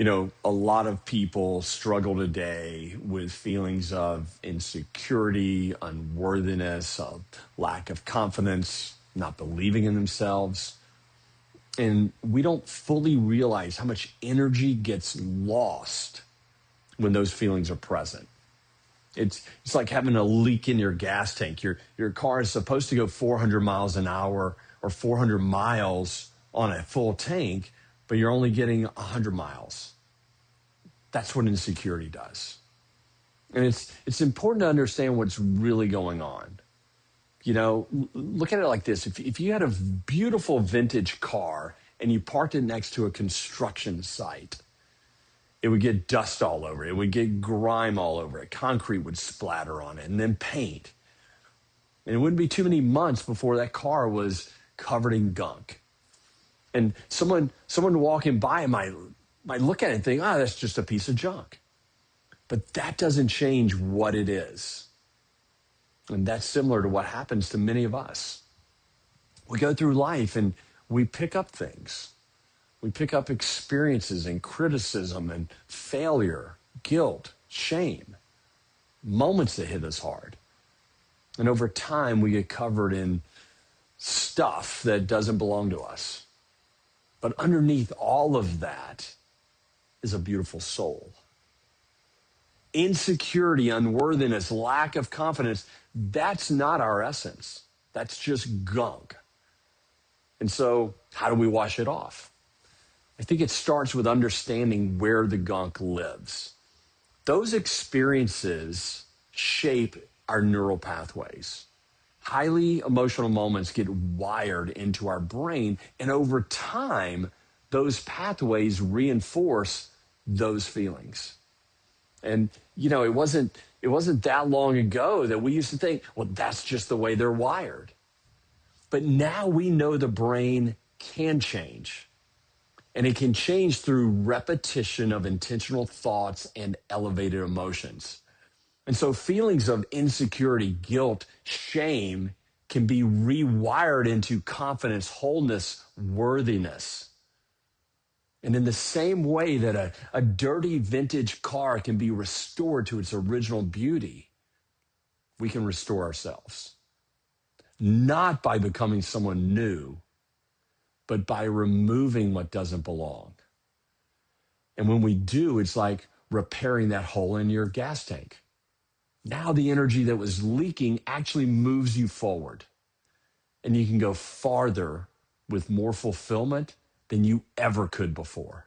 A lot of people struggle today with feelings of insecurity, unworthiness, a lack of confidence, not believing in themselves. And we don't fully realize how much energy gets lost when those feelings are present. It's like having a leak in your gas tank. Your car is supposed to go 400 miles an hour or 400 miles on a full tank, but you're only getting 100 miles. That's what insecurity does. And it's important to understand what's really going on. Look at it like this. If you had a beautiful vintage car and you parked it next to a construction site, it would get dust all over it. It would get grime all over it. Concrete would splatter on it, and then paint. And it wouldn't be too many months before that car was covered in gunk. And someone walking by might look at it and think, that's just a piece of junk. But that doesn't change what it is. And that's similar to what happens to many of us. We go through life and we pick up things. We pick up experiences and criticism and failure, guilt, shame, moments that hit us hard. And over time, we get covered in stuff that doesn't belong to us. But underneath all of that is a beautiful soul. Insecurity, unworthiness, lack of confidence, that's not our essence. That's just gunk. And so how do we wash it off? I think it starts with understanding where the gunk lives. Those experiences shape our neural pathways. Highly emotional moments get wired into our brain, and over time, those pathways reinforce those feelings. And, it wasn't that long ago that we used to think, well, that's just the way they're wired. But now we know the brain can change. And it can change through repetition of intentional thoughts and elevated emotions. And so feelings of insecurity, guilt, shame can be rewired into confidence, wholeness, worthiness. And in the same way that a dirty vintage car can be restored to its original beauty, we can restore ourselves. Not by becoming someone new, but by removing what doesn't belong. And when we do, it's like repairing that hole in your gas tank. Now the energy that was leaking actually moves you forward. And you can go farther with more fulfillment than you ever could before.